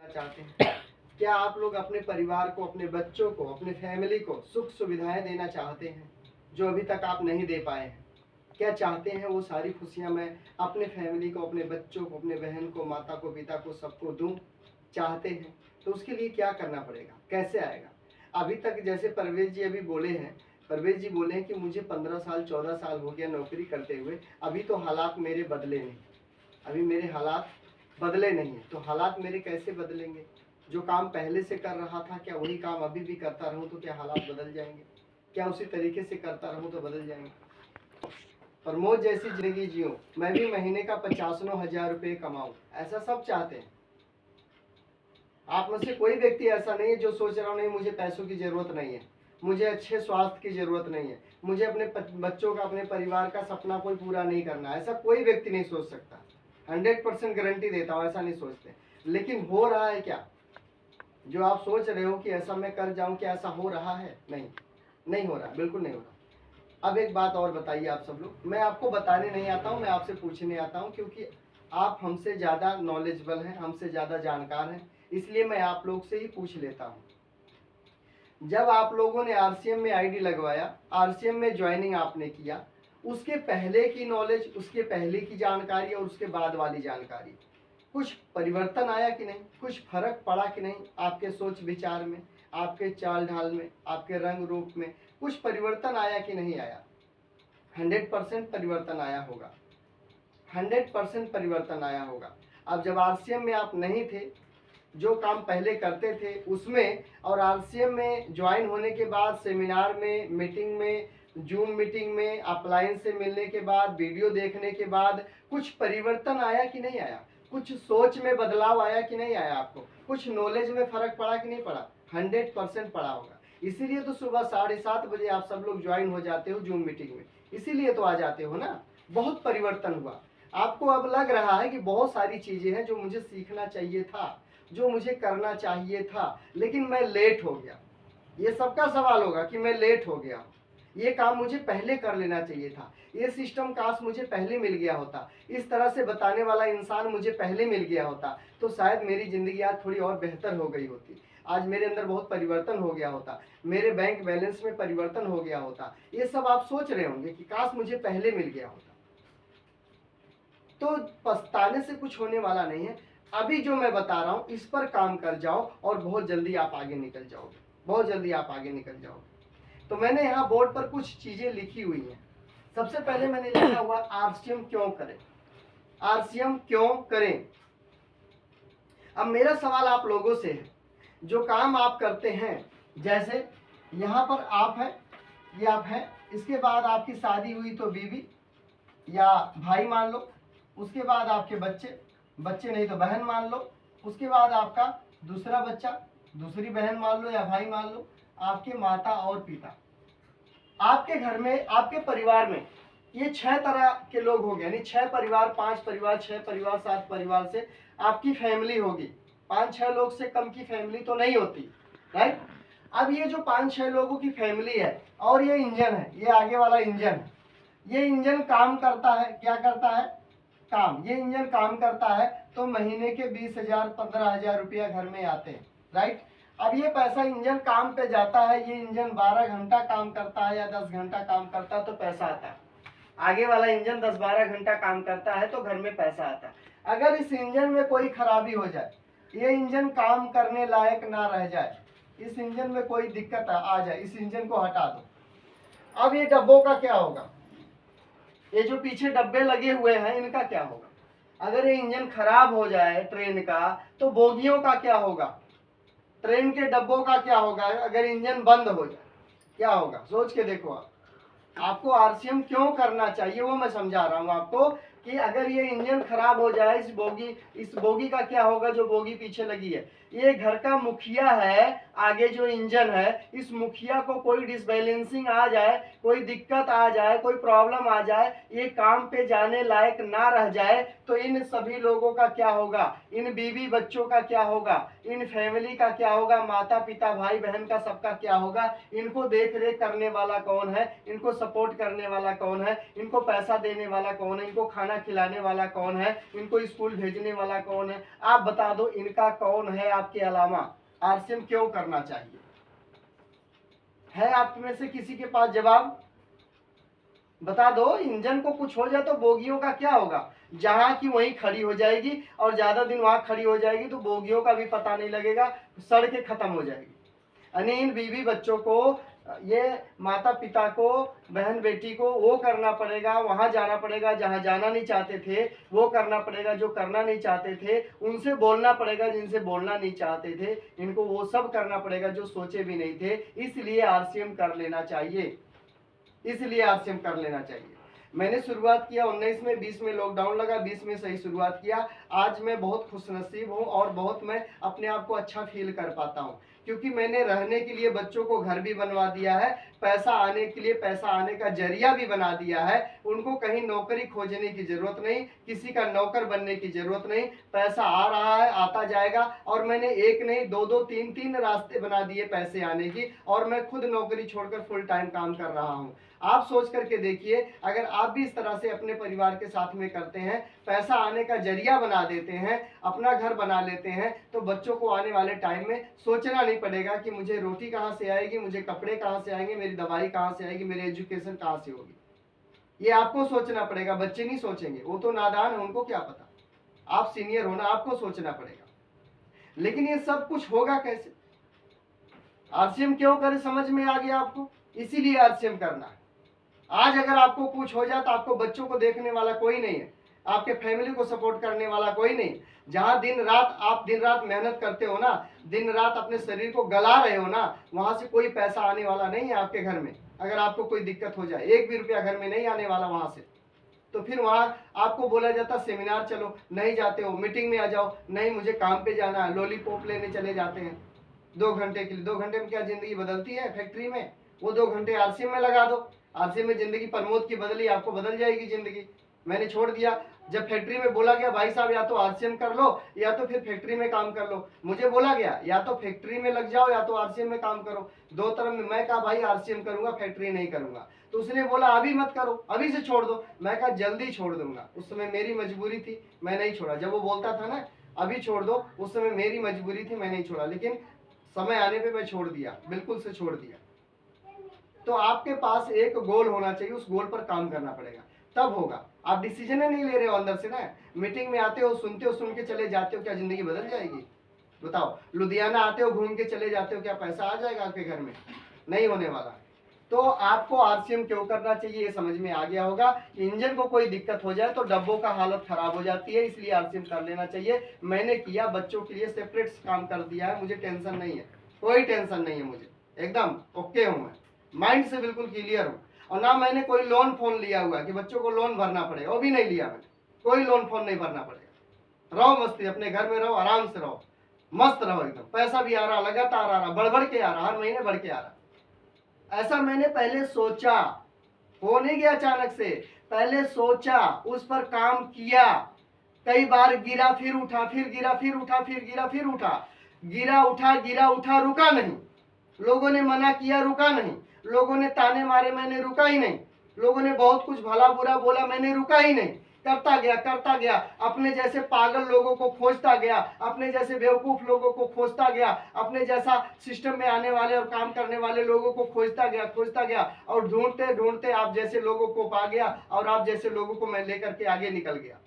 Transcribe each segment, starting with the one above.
चाहते हैं? क्या आप लोग अपने परिवार को, अपने बच्चों को, अपने फैमिली को सुख सुविधाएं देना चाहते हैं जो अभी तक आप नहीं दे पाए हैं? क्या चाहते हैं वो सारी खुशियां मैं अपने फैमिली को, अपने बच्चों को, अपने बहन को, माता को, पिता को, सबको दूं? चाहते हैं तो उसके लिए क्या करना पड़ेगा, कैसे आएगा? अभी तक जैसे परवेज जी अभी बोले हैं, परवेज जी बोले हैं कि मुझे 15 साल 14 साल हो गया नौकरी करते हुए, अभी तो हालात मेरे बदले नहीं, अभी मेरे हालात बदले नहीं है। तो हालात मेरे कैसे बदलेंगे? जो काम पहले से कर रहा था क्या वही काम अभी भी करता रहूं तो क्या हालात बदल जाएंगे? क्या उसी तरीके से करता रहूं तो बदल जाएंगे? प्रमोद जैसी जिंदगी जियो, मैं भी महीने का 50,000 रुपये कमाऊं, ऐसा सब चाहते हैं। आप में से कोई व्यक्ति ऐसा नहीं है जो सोच रहा हो नहीं मुझे पैसों की जरूरत नहीं है, मुझे अच्छे स्वास्थ्य की जरूरत नहीं है, मुझे अपने बच्चों का, अपने परिवार का सपना कोई पूरा नहीं करना। ऐसा कोई व्यक्ति नहीं सोच सकता। 100% गारंटी देता हूँ, ऐसा नहीं सोचते। लेकिन हो रहा है क्या? जो आप सोच रहे हो कि ऐसा मैं कर जाऊं, क्या ऐसा हो रहा है? नहीं, नहीं हो रहा, बिल्कुल नहीं हो रहा। अब एक बात और बताइए आप सब लोग, मैं आपको बताने नहीं आता हूं, मैं आपसे पूछने आता हूं, क्योंकि आप हमसे ज़्यादा नॉलेजेबल हैं, हमसे ज़्यादा जानकार हैं, इसलिए मैं आप लोग से ही पूछ लेता हूं। जब आप लोगों ने आरसीएम में आईडी लगवाया, आरसीएम में ज्वाइनिंग आपने किया, उसके पहले की नॉलेज, उसके पहले की जानकारी और उसके बाद वाली जानकारी, कुछ परिवर्तन आया कि नहीं? कुछ फर्क पड़ा कि नहीं आपके सोच विचार में, आपके चाल ढाल में, आपके रंग रूप में? कुछ परिवर्तन आया कि नहीं आया? 100% परिवर्तन आया होगा, 100% परिवर्तन आया होगा। अब जब आरसीएम में आप नहीं थे, जो काम पहले करते थे उसमें, और आरसीएम में ज्वाइन होने के बाद सेमिनार में, मीटिंग में, जूम मीटिंग में, अपलाइन से मिलने के बाद, वीडियो देखने के बाद कुछ परिवर्तन आया कि नहीं आया? कुछ सोच में बदलाव आया कि नहीं आया? आपको कुछ नॉलेज में फर्क पड़ा कि नहीं पड़ा? 100% पड़ा होगा। इसीलिए तो सुबह 7:30 बजे आप सब लोग ज्वाइन हो जाते हो जूम मीटिंग में, इसीलिए तो आ जाते हो ना। बहुत परिवर्तन हुआ। आपको अब लग रहा है कि बहुत सारी चीजें हैं जो मुझे सीखना चाहिए था, जो मुझे करना चाहिए था, लेकिन मैं लेट हो गया। ये सबका सवाल होगा कि मैं लेट हो गया, ये काम मुझे पहले कर लेना चाहिए था, ये सिस्टम काश मुझे पहले मिल गया होता, इस तरह से बताने वाला इंसान मुझे पहले मिल गया होता तो शायद मेरी जिंदगी आज थोड़ी और बेहतर हो गई होती, आज मेरे अंदर बहुत परिवर्तन हो गया होता, मेरे बैंक बैलेंस में परिवर्तन हो गया होता। ये सब आप सोच रहे होंगे कि काश मुझे पहले मिल गया होता। तो पछताने से कुछ होने वाला नहीं है। अभी जो मैं बता रहा हूं इस पर काम कर जाओ और बहुत जल्दी आप आगे निकल जाओगे, बहुत जल्दी आप आगे निकल जाओगे। तो मैंने यहाँ बोर्ड पर कुछ चीजें लिखी हुई हैं। सबसे पहले मैंने लिखा हुआ आरसीएम क्यों करें, आरसीएम क्यों करें। अब मेरा सवाल आप लोगों से है, जो काम आप करते हैं, जैसे यहाँ पर आप है, ये आप है, इसके बाद आपकी शादी हुई तो बीवी या भाई मान लो, उसके बाद आपके बच्चे, बच्चे नहीं तो बहन मान लो, उसके बाद आपका दूसरा बच्चा, दूसरी बहन मान लो या भाई मान लो, आपके माता और पिता। आपके घर में, आपके परिवार में ये 6 तरह के लोग हो गए, यानी 6 परिवार, 5 परिवार, 6 परिवार, 7 परिवार से आपकी फैमिली होगी। 5-6 लोग से कम की फैमिली तो नहीं होती, राइट? अब ये जो 5-6 लोगों की फैमिली है और ये इंजन है, ये आगे वाला इंजन है, ये इंजन काम करता है, क्या करता है? काम। ये इंजन काम करता है तो महीने के 20,000 15,000 रुपया घर में आते हैं, राइट? अब ये पैसा इंजन काम पे जाता है, ये इंजन 12 घंटा काम करता है या 10 घंटा काम करता है तो पैसा आता है। आगे वाला इंजन 10-12 घंटा काम करता है तो घर में पैसा आता है। अगर इस इंजन में कोई खराबी हो जाए, ये इंजन काम करने लायक ना रह जाए, इस इंजन में कोई दिक्कत आ जाए, इस इंजन को हटा दो, अब ये डब्बों का क्या होगा? ये जो पीछे डब्बे लगे हुए हैं इनका क्या होगा? अगर ये इंजन खराब हो जाए ट्रेन का तो बोगियों का क्या होगा? ट्रेन के डब्बों का क्या होगा? अगर इंजन बंद हो जाए क्या होगा? सोच के देखो आप। आपको आरसीएम क्यों करना चाहिए वो मैं समझा रहा हूं आपको, कि अगर ये इंजन खराब हो जाए, इस बोगी का क्या होगा जो बोगी पीछे लगी है? ये घर का मुखिया है, आगे जो इंजन है, इस मुखिया को कोई डिसबैलेंसिंग आ जाए, कोई दिक्कत आ जाए, कोई प्रॉब्लम आ जाए, ये काम पे जाने लायक ना रह जाए तो इन सभी लोगों का क्या होगा? इन बीवी बच्चों का क्या होगा? इन फैमिली का क्या होगा? माता पिता भाई बहन का सबका क्या होगा? इनको देख रेख करने वाला कौन है? इनको सपोर्ट करने वाला कौन है? इनको पैसा देने वाला कौन है? इनको खाना खाना खिलाने वाला कौन है, इनको स्कूल भेजने वाला कौन है, आप बता दो इनका कौन है आपके अलावा। आरसीएम क्यों करना चाहिए? है आप में से किसी के पास जवाब? बता दो। इंजन को कुछ हो जाए तो बोगियों का क्या होगा? जहां की वहीं खड़ी हो जाएगी, और ज्यादा दिन वहां खड़ी हो जाएगी तो बोगियों का भी पता नहीं लगेगा, सड़कें खत्म हो जाएगी। यानी इन बीवी बच्चों को, ये माता पिता को, बहन बेटी को वो करना पड़ेगा, वहां जाना पड़ेगा जहां जाना नहीं चाहते थे, वो करना पड़ेगा जो करना नहीं चाहते थे, उनसे बोलना पड़ेगा जिनसे बोलना नहीं चाहते थे, इनको वो सब करना पड़ेगा जो सोचे भी नहीं थे। इसलिए आरसीएम कर लेना चाहिए, इसलिए आरसीएम कर लेना चाहिए। मैंने शुरुआत किया 19 में, 20 में लॉकडाउन लगा, 20 में सही शुरुआत किया। आज मैं बहुत खुशनसीब हूँ और बहुत मैं अपने आप को अच्छा फील कर पाता हूँ, क्योंकि मैंने रहने के लिए बच्चों को घर भी बनवा दिया है, पैसा आने के लिए पैसा आने का जरिया भी बना दिया है। उनको कहीं नौकरी खोजने की जरूरत नहीं, किसी का नौकर बनने की जरूरत नहीं, पैसा आ रहा है, आता जाएगा। और मैंने एक नहीं, दो दो तीन तीन रास्ते बना दिए पैसे आने की, और मैं खुद नौकरी छोड़कर फुल टाइम काम कर रहा हूँ। आप सोच करके देखिए, अगर आप भी इस तरह से अपने परिवार के साथ में करते हैं, पैसा आने का जरिया बना देते हैं, अपना घर बना लेते हैं, तो बच्चों को आने वाले टाइम में सोचना नहीं पड़ेगा कि मुझे रोटी कहाँ से आएगी, मुझे कपड़े कहाँ से आएंगे, मेरी दवाई कहाँ से आएगी, मेरी एजुकेशन कहाँ से होगी। ये आपको सोचना पड़ेगा, बच्चे नहीं सोचेंगे, वो तो नादान है, उनको क्या पता। आप सीनियर हो ना, आपको सोचना पड़ेगा। लेकिन ये सब कुछ होगा कैसे? आरसीएम क्यों करें, समझ में आ गया आपको? इसीलिए आरसीएम करना है। आज अगर आपको कुछ हो जाए तो आपको बच्चों को देखने वाला कोई नहीं है, आपके फैमिली को सपोर्ट करने वाला कोई नहीं। जहां दिन रात आप दिन रात मेहनत करते हो ना, दिन रात अपने शरीर को गला रहे हो ना, वहां से कोई पैसा आने वाला नहीं है आपके घर में। अगर आपको कोई दिक्कत हो जाए, एक भी रुपया घर में नहीं आने वाला वहां से। तो फिर वहां आपको बोला जाता सेमिनार चलो, नहीं जाते हो, मीटिंग में आ जाओ, नहीं मुझे काम पे जाना है, लॉलीपॉप लेने चले जाते हैं 2 घंटे के लिए। 2 घंटे में क्या जिंदगी बदलती है फैक्ट्री में? वो 2 घंटे आरसीएम में लगा दो। आरसीएम में जिंदगी प्रमोद की बदली, आपको बदल जाएगी जिंदगी। मैंने छोड़ दिया। जब फैक्ट्री में बोला गया भाई साहब या तो आरसीएम कर लो या तो फिर फैक्ट्री में काम कर लो, मुझे बोला गया या तो फैक्ट्री में लग जाओ या तो आरसीएम में काम करो, दो तरफ में। मैं कहा भाई आरसीएम करूंगा, फैक्ट्री नहीं करूंगा। तो उसने बोला अभी मत करो, अभी से छोड़ दो। मैं कहा जल्दी छोड़ दूंगा। उस समय मेरी मजबूरी थी, मैं नहीं छोड़ा। जब वो बोलता था ना अभी छोड़ दो, उस समय मेरी मजबूरी थी, मैं नहीं छोड़ा। लेकिन समय आने पे मैं छोड़ दिया, बिल्कुल से छोड़ दिया। तो आपके पास एक गोल होना चाहिए, उस गोल पर काम करना पड़ेगा, तब होगा। आप डिसीजन नहीं ले रहे हो अंदर से ना, मीटिंग में आते हो, सुनते हो, सुन के चले जाते हो, क्या जिंदगी बदल जाएगी? बताओ। लुधियाना आते हो, घूम के चले जाते हो, क्या पैसा आ जाएगा आपके घर में? नहीं होने वाला। तो आपको आरसीएम क्यों करना चाहिए ये समझ में आ गया होगा। इंजन को कोई दिक्कत हो जाए तो डब्बों का हालत खराब हो जाती है, इसलिए आरसीएम कर लेना चाहिए। मैंने किया, बच्चों के लिए सेपरेट काम कर दिया है, मुझे टेंशन नहीं है, कोई टेंशन नहीं है मुझे, एकदम ओके हूँ मैं, माइंड से बिल्कुल क्लियर हूँ। और ना मैंने कोई लोन फोन लिया हुआ कि बच्चों को लोन भरना पड़ेगा, वो भी नहीं लिया मैंने। कोई लोन फोन नहीं भरना पड़ेगा। रहो मस्ती, अपने घर में रहो, आराम से रहो, मस्त रहो एकदम। पैसा भी आ रहा, लगातार आ रहा, बढ़ के आ रहा, हर महीने बढ़ के आ रहा। ऐसा मैंने पहले सोचा, हो नहीं गया अचानक से, पहले सोचा, उस पर काम किया। कई बार गिरा फिर उठा, फिर गिरा फिर उठा, फिर गिरा फिर उठा, गिरा उठा, रुका नहीं। लोगों ने मना किया, रुका नहीं। लोगों ने ताने मारे, मैंने रुका ही नहीं। लोगों ने बहुत कुछ भला बुरा बोला, मैंने रुका ही नहीं। करता गया, अपने जैसे पागल लोगों को खोजता गया, अपने जैसे बेवकूफ लोगों को खोजता गया, अपने जैसा सिस्टम में आने वाले और काम करने वाले लोगों को खोजता गया, और ढूंढते ढूंढते आप जैसे लोगों को पा गया, और आप जैसे लोगों को मैं लेकर के आगे निकल गया।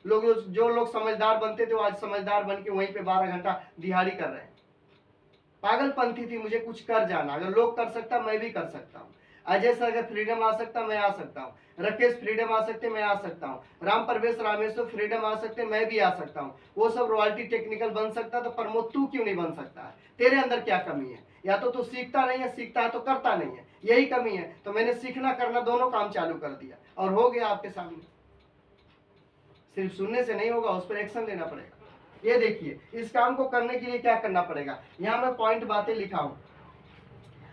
जो लोग समझदार बनते थे वो आज समझदार बन के वहीं पे 12 घंटा दिहाड़ी कर रहे हैं। पागलपंथी थी मुझे कुछ कर जाना, अगर लोग कर सकता मैं भी कर सकता हूँ। अजय सर अगर फ्रीडम आ सकता मैं आ सकता हूँ, राकेश फ्रीडम आ सकते मैं आ सकता हूँ, राम प्रवेश रामेश्वर फ्रीडम आ सकते मैं भी आ सकता हूँ। वो सब रॉयल्टी टेक्निकल बन सकता, तो प्रमोद तू क्यों नहीं बन सकता है? तेरे अंदर क्या कमी है? या तो तू सीखता नहीं है, सीखता है तो करता नहीं है, यही कमी है। तो मैंने सीखना करना दोनों काम चालू कर दिया और हो गया आपके सामने। सिर्फ सुनने से नहीं होगा, उस पर एक्शन लेना पड़ेगा। ये देखिए, इस काम को करने के लिए क्या करना पड़ेगा, यहाँ मैं पॉइंट बातें लिखा हूं।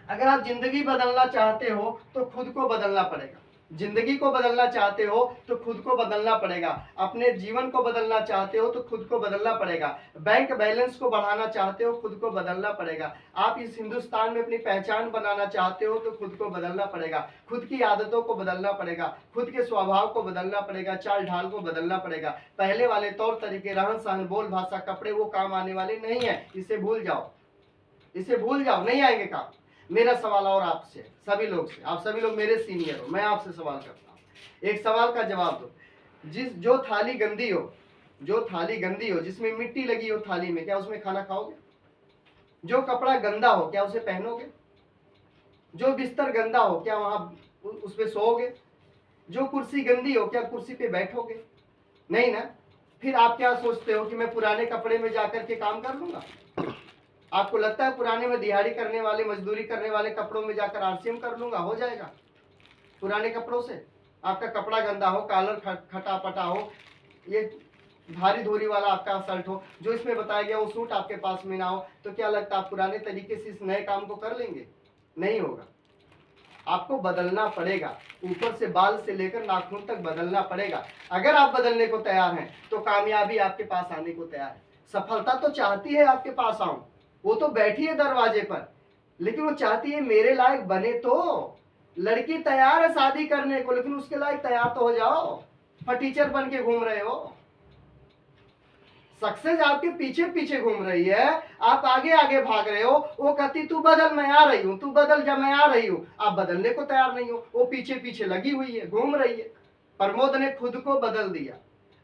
अगर आप जिंदगी बदलना चाहते हो तो खुद को बदलना पड़ेगा। जिंदगी को बदलना चाहते हो तो खुद को बदलना पड़ेगा, अपने जीवन को बदलना चाहते हो तो खुद को बदलना पड़ेगा, बैंक बैलेंस को बढ़ाना चाहते हो खुद को बदलना पड़ेगा, आप इस हिंदुस्तान में अपनी पहचान बनाना चाहते हो तो खुद को बदलना पड़ेगा, खुद की आदतों को बदलना पड़ेगा, खुद के स्वभाव को बदलना पड़ेगा, चाल ढाल को बदलना पड़ेगा। पहले वाले तौर तरीके, रहन सहन, बोल भाषा, कपड़े वो काम आने वाले नहीं है, इसे भूल जाओ, इसे भूल जाओ, नहीं आएंगे काम। मेरा सवाल और आपसे, सभी लोग से, आप सभी लोग मेरे सीनियर हो, मैं आपसे सवाल करता हूँ, एक सवाल का जवाब दो। जो थाली गंदी हो, जो थाली गंदी हो, जिसमें मिट्टी लगी हो थाली में, क्या उसमें खाना खाओगे? जो कपड़ा गंदा हो, क्या उसे पहनोगे? जो बिस्तर गंदा हो, क्या वहां उस पे सोओगे? जो कुर्सी गंदी हो, क्या कुर्सी पे बैठोगे? नहीं ना। फिर आप क्या सोचते हो कि मैं पुराने कपड़े में जाकर के काम कर लूंगा? आपको लगता है पुराने में दिहाड़ी करने वाले, मजदूरी करने वाले कपड़ों में जाकर आरसीएम कर लूंगा? हो जाएगा पुराने कपड़ों से? आपका कपड़ा गंदा हो, कॉलर खटा पटा हो, ये भारी धोरी वाला आपका शर्ट हो, जो इसमें बताया गया वो सूट आपके पास में ना हो, तो क्या लगता है आप पुराने तरीके से इस नए काम को कर लेंगे? नहीं होगा। आपको बदलना पड़ेगा, ऊपर से बाल से लेकर नाखून तक बदलना पड़ेगा। अगर आप बदलने को तैयार हैं तो कामयाबी आपके पास आने को तैयार है। सफलता तो चाहती है आपके पास आऊं, वो तो बैठी है दरवाजे पर, लेकिन वो चाहती है मेरे लायक बने। तो लड़की तैयार है शादी करने को, लेकिन उसके लायक तैयार तो हो जाओ। फटीचर बन के घूम रहे हो, सक्सेस आपके पीछे पीछे घूम रही है, आप आगे आगे भाग रहे हो। वो कहती तू बदल, मैं आ रही हूं, तू बदल जा, मैं आ रही हूं। आप बदलने को तैयार नहीं हो, वो पीछे पीछे लगी हुई है, घूम रही है। प्रमोद ने खुद को बदल दिया,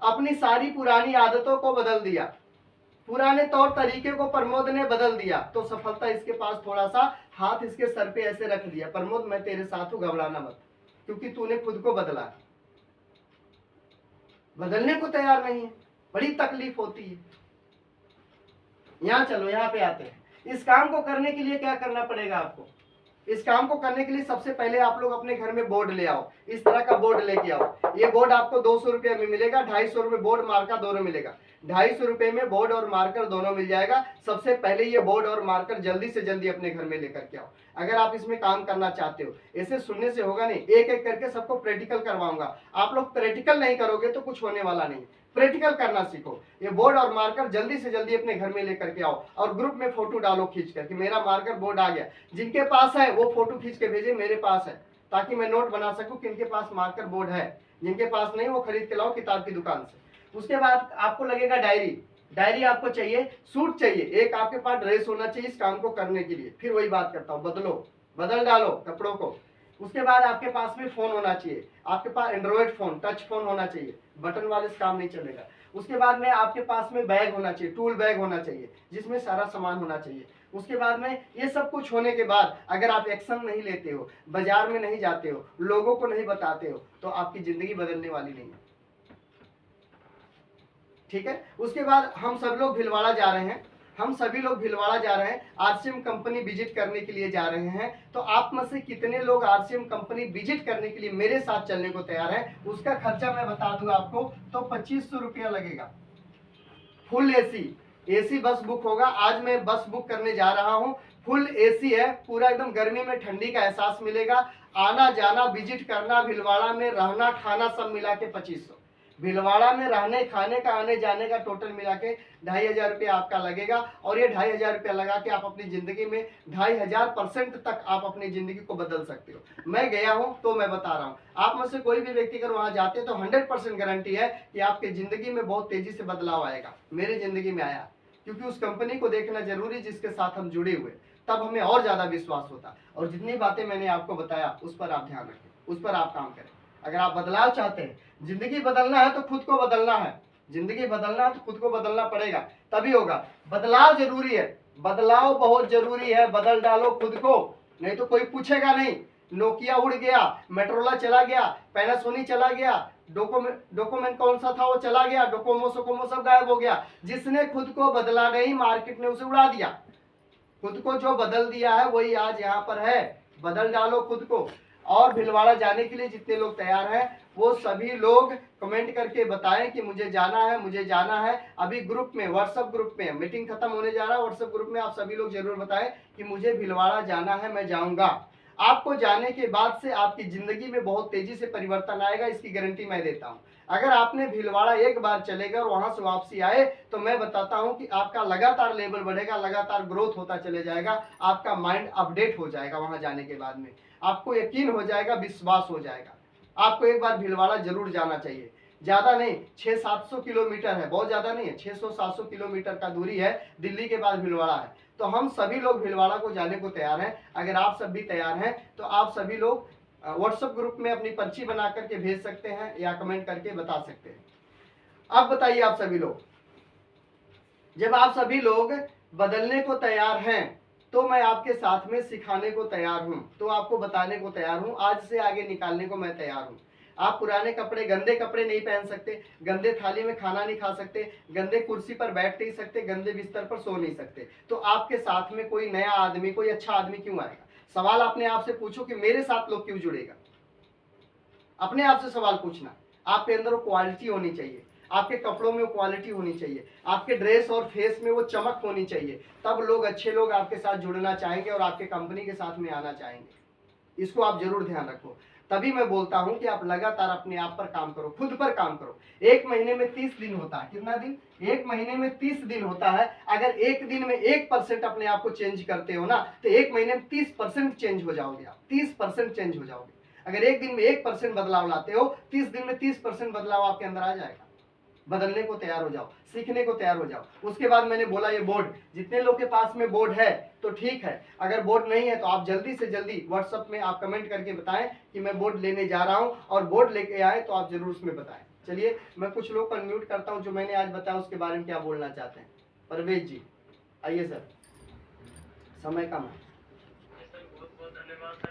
अपनी सारी पुरानी आदतों को बदल दिया, पुराने तौर तरीके को प्रमोद ने बदल दिया। तो सफलता इसके पास, थोड़ा सा हाथ इसके सर पे ऐसे रख दिया, प्रमोद मैं तेरे साथ हूं, घबराना मत, क्योंकि तूने खुद को बदला। बदलने को तैयार नहीं है, बड़ी तकलीफ होती है। यहां चलो, यहां पे आते हैं। इस काम को करने के लिए क्या करना पड़ेगा आपको? इस काम को करने के लिए सबसे पहले आप लोग अपने घर में बोर्ड ले आओ, इस तरह का बोर्ड लेके आओ। ये बोर्ड आपको 200 रुपये में मिलेगा, 250 रुपये बोर्ड मार्कर दोनों मिलेगा। 250 रुपये में बोर्ड और मार्कर दोनों मिल जाएगा। सबसे पहले ये बोर्ड और मार्कर जल्दी से जल्दी अपने घर में लेकर के आओ, अगर आप इसमें काम करना चाहते हो। ऐसे सुनने से होगा नहीं, एक एक करके सबको प्रैक्टिकल करवाऊंगा। आप लोग प्रैक्टिकल नहीं करोगे तो कुछ होने वाला नहीं, प्रैक्टिकल करना सीखो। ये बोर्ड और मार्कर जल्दी से जल्दी अपने घर में लेकर के आओ, और ग्रुप में फोटो डालो खींच कर कि मेरा मार्कर बोर्ड आ गया। जिनके पास है वो फोटो खींच के भेजे मेरे पास है, ताकि मैं नोट बना सकूं कि इनके पास मार्कर बोर्ड है। जिनके पास नहीं वो खरीद के लाओ किताब की दुकान से। उसके बाद आपको लगेगा डायरी, डायरी आपको चाहिए, सूट चाहिए, एक आपके पास ड्रेस होना चाहिए इस काम को करने के लिए। फिर वही बात करता हूँ, बदलो, बदल डालो कपड़ों को। उसके बाद आपके पास में फोन होना चाहिए, आपके पास एंड्रॉइड फोन, टच फोन होना चाहिए, बटन वाले से काम नहीं चलेगा। उसके बाद में आपके पास में बैग होना चाहिए, टूल बैग होना चाहिए, जिसमें सारा सामान होना चाहिए। उसके बाद में ये सब कुछ होने के बाद अगर आप एक्शन नहीं लेते हो, बाजार में नहीं जाते हो, लोगों को नहीं बताते हो, तो आपकी जिंदगी बदलने वाली नहीं है। ठीक है। उसके बाद हम सब लोग भीलवाड़ा जा रहे हैं, हम सभी लोग भीलवाड़ा जा रहे हैं, आरसीएम कंपनी विजिट करने के लिए जा रहे हैं। तो आप में से कितने लोग आरसीएम कंपनी विजिट करने के लिए मेरे साथ चलने को तैयार है? उसका खर्चा मैं बता दूं आपको, तो 2500 रुपया लगेगा। Full AC, AC bus book होगा। आज मैं बस बुक करने जा रहा हूं, फुल एसी है, पूरा एकदम गर्मी में ठंडी का एहसास मिलेगा। आना जाना, विजिट करना, भीलवाड़ा में रहना खाना सब मिला के 2500। भीलवाड़ा में रहने खाने का आने जाने का टोटल मिला के 2500 रुपया आपका लगेगा। और ये 2500 रुपया लगा के आप अपनी जिंदगी में 2500% तक आप अपनी जिंदगी को बदल सकते हो। मैं गया हूं तो मैं बता रहा हूं, आप में से कोई भी व्यक्ति अगर वहां जाते तो 100% गारंटी है कि आपकी जिंदगी में बहुत तेजी से बदलाव आएगा। मेरी जिंदगी में आया, क्योंकि उस कंपनी को देखना जरूरी जिसके साथ हम जुड़े हुए, तब हमें और ज्यादा विश्वास होता। और जितनी बातें मैंने आपको बताया उस पर आप ध्यान रखें, उस पर आप काम करें। अगर आप बदलाव चाहते हैं, जिंदगी बदलना है तो खुद को बदलना है, जिंदगी बदलना है तो खुद को बदलना पड़ेगा, तभी होगा। बदलाव जरूरी है, बदलाव बहुत जरूरी है। बदल डालो खुद को, नहीं तो कोई पूछेगा नहीं। नोकिया उड़ गया, मेट्रोला चला गया, पैनासोनिक चला गया, डोकोमेंट कौन सा था वो चला गया, डोकोमो सोकोमो सब गायब हो गया। जिसने खुद को बदला नहीं, मार्केट ने उसे उड़ा दिया। खुद को जो बदल दिया है वही आज यहाँ पर है। बदल डालो खुद को। और भीलवाड़ा जाने के लिए जितने लोग तैयार हैं वो सभी लोग कमेंट करके बताएं कि मुझे जाना है, मुझे जाना है। अभी ग्रुप में, व्हाट्सएप ग्रुप में, मीटिंग खत्म होने जा रहा है, व्हाट्सएप ग्रुप में आप सभी लोग जरूर बताएं कि मुझे भीलवाड़ा जाना है, मैं जाऊंगा। आपको जाने के बाद से आपकी जिंदगी में बहुत तेजी से परिवर्तन आएगा, इसकी गारंटी मैं देता हूं। अगर आपने भीलवाड़ा एक बार चलेगा और वहां से वापसी आए तो मैं बताता हूं कि आपका लगातार लेवल बढ़ेगा, लगातार ग्रोथ होता चले जाएगा, आपका माइंड अपडेट हो जाएगा। वहां जाने के बाद में आपको यकीन हो जाएगा, विश्वास हो जाएगा। आपको एक बार भीलवाड़ा जरूर जाना चाहिए। ज्यादा नहीं, 600-700 किलोमीटर है, बहुत ज्यादा नहीं है, 600-700 किलोमीटर का दूरी है, दिल्ली के बाद भीलवाड़ा है। तो हम सभी लोग भीलवाड़ा को जाने को तैयार हैं। अगर आप सब भी तैयार हैं तो आप सभी लोग व्हाट्सएप ग्रुप में अपनी पर्ची बना करके भेज सकते हैं या कमेंट करके बता सकते हैं। अब बताइए आप सभी लोग, जब आप सभी लोग बदलने को तैयार हैं तो मैं आपके साथ में सिखाने को तैयार हूं, तो आपको बताने को तैयार हूं, आज से आगे निकालने को मैं तैयार हूं। आप पुराने कपड़े, गंदे कपड़े नहीं पहन सकते, गंदे थाली में खाना नहीं खा सकते, गंदे कुर्सी पर बैठ नहीं सकते, गंदे बिस्तर पर सो नहीं सकते। तो आपके साथ में कोई नया आदमी, कोई अच्छा आदमी क्यों आएगा? सवाल अपने आप से पूछो कि मेरे साथ लोग क्यों जुड़ेगा। अपने आप से सवाल पूछना। आपके अंदर वो क्वालिटी होनी चाहिए, आपके कपड़ों में वो क्वालिटी होनी चाहिए, आपके ड्रेस और फेस में वो चमक होनी चाहिए, तब लोग, अच्छे लोग आपके साथ जुड़ना चाहेंगे और आपके कंपनी के साथ में आना चाहेंगे। इसको आप जरूर ध्यान रखो। तभी मैं बोलता हूं कि आप लगातार अपने आप पर काम करो, खुद पर काम करो। एक महीने में 30 दिन होता है, कितना दिन? एक महीने में 30 दिन होता है। अगर एक दिन में 1% अपने आप को चेंज करते हो ना, तो एक महीने में 30% चेंज हो जाओगे आप, 30% चेंज हो जाओगे। अगर एक दिन में 1% बदलाव लाते हो, 30 दिन में 30% बदलाव आपके अंदर आ जाएगा। बदलने को तैयार हो जाओ, सीखने को तैयार हो जाओ। उसके बाद मैंने बोला ये बोर्ड, जितने लोग के पास में बोर्ड है तो ठीक है, अगर बोर्ड नहीं है तो आप जल्दी से जल्दी व्हाट्सएप में आप कमेंट करके बताएं कि मैं बोर्ड लेने जा रहा हूं, और बोर्ड लेके आए तो आप जरूर उसमें बताएं। चलिए मैं कुछ लोग को अनम्यूट करता हूं जो मैंने आज बताया उसके बारे में क्या बोलना चाहते हैं। परवेज जी आइए सर, समय कम है। बहुत बहुत धन्यवाद।